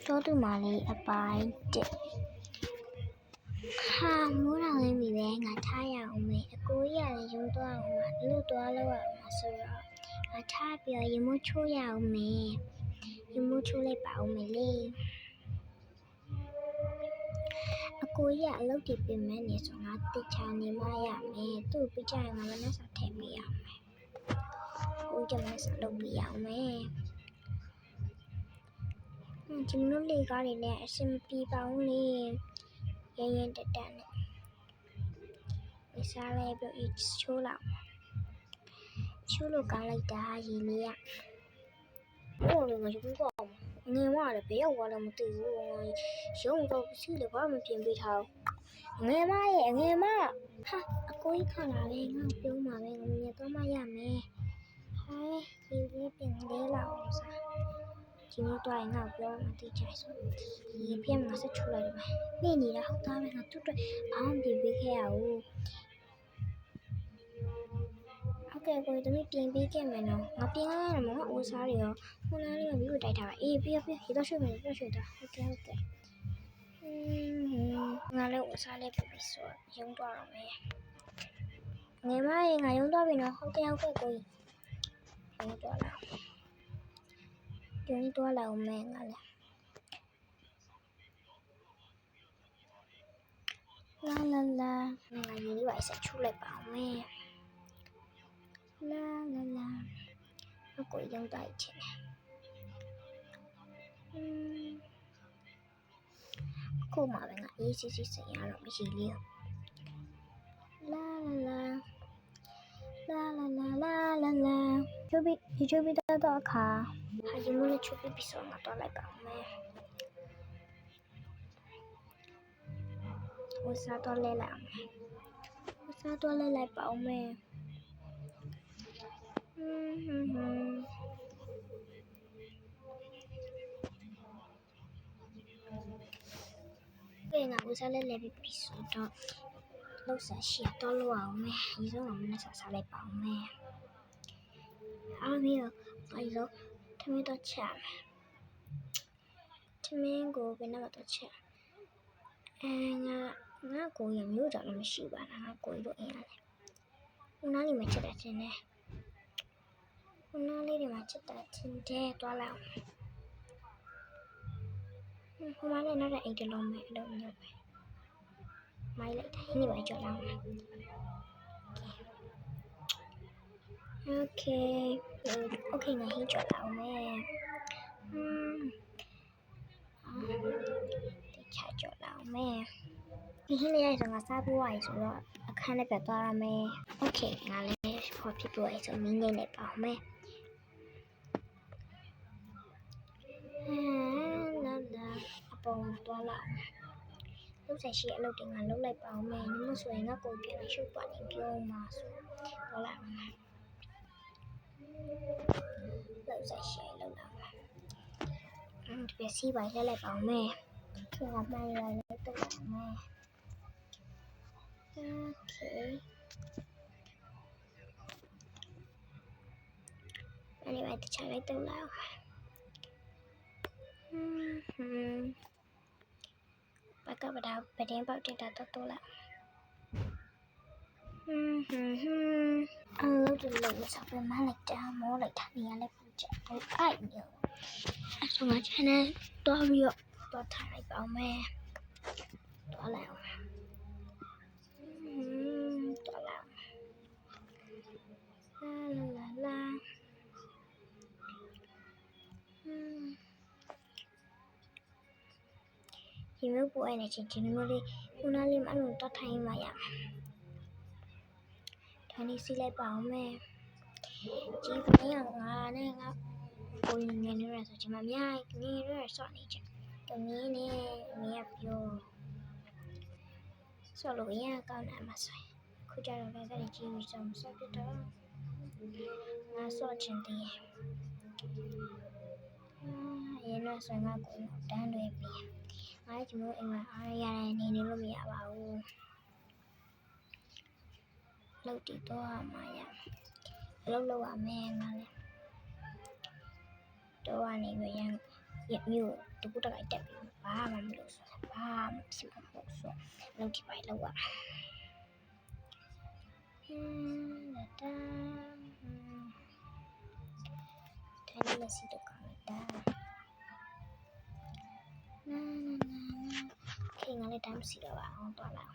တောသူမာလေးအပိုင်း1ဟာမိုးတော်လေးမိပဲငါထားရအောင်မေအကိုကြီးကလည်းရုံးသွားအောင်မလို့သွားလို့ရမှာဆိုတော့ငါထားပြီးရင်မိုးချိုးရအောင်မေရင်မိုးချိုးလိုက်ပါအောင်မေလေအကိုကြီးကအလုပ်တွေပြင်မယ်နေဆိုငါတိချာနေမရမယ်သူ့ပြကြရင်ငါမနဲ့စားထည့်ပေးရမယ်ကိုကြီးကမနဲ့စားလုပ်ပြရအောင်မေဒီလိုလေကားတွေနဲ့အဆင်ပြေပါဦးလေရင်တက်တက်နဲ့ဒီစားလေးပြီးချိုးလောက်ချိုးလို့ကောင်းလိုက်တာရေလေးရဟိုလည်းငါရုံးတော့ငင်မလည်းဘယ်ရောက်သွားလဲမသိဘူးရုံးတော့စီးလည်းဘာမှပြင်ပေးထားငယ်မရဲ့ငယ်မဟာအကိုကြီးခလာလေငါပြုံးပါပဲငယ်တော့မရမယ်ဟဲရေလေးပြင်လေးလောက်စားဒီနေ့တော့ငါပြောမှသိချင်ဆိုဒီပြင်မှာဆက်ချိုးလိုက်တယ်နေနေတာဟုတ်သားပဲငါတို့တော့ဘာမှပြင်ပေးခဲ့ရဘူးကဲကိုသမီးပြင်ပေးခဲ့မယ်နော်ငါပြင်ရတယ်မဟုတ်အိုးစားတွေရောခုနလေးကပြီးကိုတိုက်ထားပါအေးပြရေတော့ရွှေ့မယ်ပြရွှေ့တော့ဟုတ်ကဲ့ငါလည်းအိုးစားလေးပြပြီးဆိုရုံးသွားတော့မယ်ငယ်မရေငါရုံးသွားပြီနော်ဟုတ်ကဲ့ကိုရုံးသွားလာအောင်မယ်ငါလည်းလာငါရေလေးပါဆက်ချိုးလိုက်ပါအောင်မယ်လာအကိုရုံးတိုက်ချင်ခုမှပဲငါအေးစစ်စင်ရတော့မရှိလေးလာချိုးပြီးတော့အခါဟာဒီမိုးလေးချိုးပြီးဆိုငါတော့လိုက်ပါမယ်ဝစားတော့လဲလိုက်ပါအောင်မယ်ငါဝစားလဲပြီးဆိုတော့လောက်စားရှိတော့လို့အောင်မယ်ဒီဆုံးကမနဲ့စားလိုက်ပါအောင်မယ်အားမီရောအဲ့တော့ထမင်းတော့ချက်မယ်ထမင်းကိုဘယ်နဲ့တော့ချက်ငါကိုရမျိုးတော့မရှိပါနဲ့ငါကိုတို့အင်းရတယ်ဦးနားလေးမချက်တဲ့ချင်းနဲ့ဦးနားလေးတွေမှာချက်တဲ့ချင်းတဲ့တွားလိုက်ဟိုမှာလည်းနောက်တဲ့အိတ်တလုံးပဲအဲ့လိုမျိုးပဲမိုင်းလိုက်တာဟင်းတွေပဲကြော်လောက်โอเคငါဟင်းကြော်လောက်မယ်ဒီချာကြော်လောက်မယ်ဒီဟင်းလေးရိုက်ဆိုငါစားဖို့ရည်ဆိုတော့အခန်းနဲ့ပြတ်သွားရမယ်โอเคငါလည်းခေါ်ဖြစ်သွားရည်ဆိုမင်းလေးနဲ့ပါအောင်မယ်လာအပေါ်သွားလောက်လုပ်ဆိုင်ရှိအလုပ်တွေငါလုပ်လိုက်ပါအောင်မယ်နမဆိုရင်ငါကိုပြန်ရှုပ်ပါနေပြောမှာဆိုသွားလိုက်လုပ်ဆိုင်ရှိလုပ်လာဒီပစီပါလဲလိုက်ပါအောင်မယ်သူကမှန်ရလဲတော့မယ်โอเคအဲ့ဒီမှာတခြားလိုက်တော့လာဘက်ကဗဒင်းပေါက်တက်တာတော့လာအဲ့လိုလို့စပယ်မလိုက်တာမောလိုက်တာနေရာလေးပူကြပိုက်အိုက်ညအဲ့ဆိုငါ channel တော့ပြီးတော့ထားလိုက်ပါမယ်တော့လာတော့လာဒီမျိုးပေါ်နေချင်းဒီမျိုးလေးခုနလေးမအဲ့လိုတော့ထိုင်မှရဒါနေစီလိုက်ပါအောင်မယ်ဒီပင်းကငါနဲ့ငါကိုရင်ငယ်နေရဆိုဒီမှာမြိုက်နေရဆော့နေချင်တမင်းနဲ့အမေကပြောဆော့လို့ရကောင်းတယ်မဆိုရင်ခုကြတော့လည်းကြည့်ပြီးတော့ဆော့ပြတော့ငါဆော့ချင်တယ်ရေနဲ့ဆိုငါကိုတန်းတွေပြီးငါကျမိုးအိမ်မှာအားရရတယ်နေလို့မရပါဘူးလောက်တီတော့မှရလောက်ရမယ်ငါလည်းတော့ကနေရမျိုးတ ဒီကုတ်တက်ပြီးဘာမှမလုပ်ဆိုဘာမှမရှိဘူးဆိုလုံးဒီပိုင်းလောက်ရတိုင်းလက်စီတော့ကောင်းတာခေငါလည်းတိုင်းစီတော့ပါအောင်တော့လာ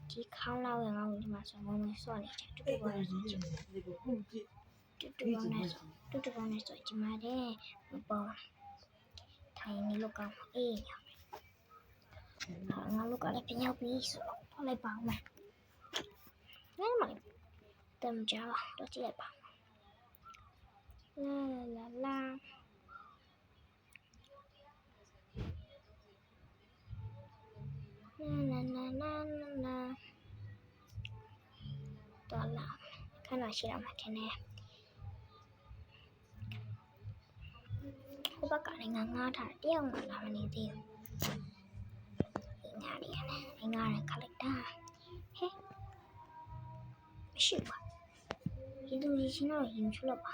ဒီခေါင်းလောက်ရအောင်ဒီမှာဆိုမမစော့နေတယ်တူတူပါတူတူကောင်းနေဆိုဒီမှာတဲ့မပေါ်ထိုင်နေလို့ကောင်းအေးငါတို့ကလည်းပြန်ရောက်ပြီဆိုတော့လိုက်ပါမယ်နိုင်မလေးတမ်းကြပါတော့ကြည့်လိုက်ပါလာတော်လာခဏရှိတော့မှထင်တယ်ဟိုဘက်ကလည်းငါထားတယောက်မှလာမနေသေးဘူးငါရခလိုက်တာဟဲ့မရှိဘူးဒီလူကြီးချင်းတော့ရင်ချလို့ပါ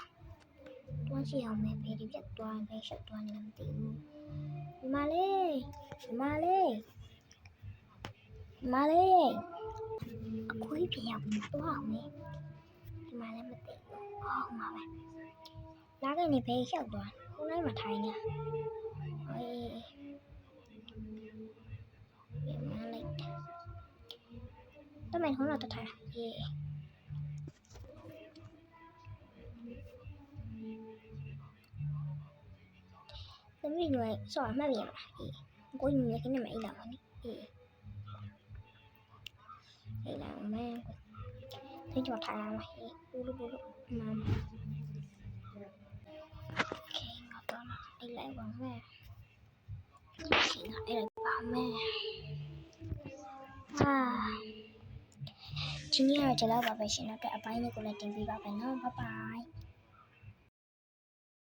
တွားကြည့်အောင်မယ်ဘယ်ဒီပြတ်တွားဘယ်ရှောက်တွားနေမသိဘူးဒီမလေးအခွေးပြန်ရောက်တွားအောင်လေဒီမလည်းမသိဘူးဟောမှာပဲလာကနေဘယ်ရှောက်တွားဟိုလိုက်မှထိုင်နေအေးပြန်မလိုက်တမန်ဟိုတော့ထိုင်အေးသမီးတွေဆော့မှတ်ရမှာအေးကိုကြီးမြင်နေမှာအေးလာပါနိအေးလာမယ်ဒီကြောထိုင်လာမှာအေးဘူးလို့နားโอเคငါတော့အေးလိုက်ပါမယ်ဒီငါအေးလိုက်ပါမယ်ဒီနေ့ကတော့ဒီလောက်ပါပဲရှင်တော့အပိုင်းလေးကိုလည်းတင်ပြပါမယ်နော်ဘိုင်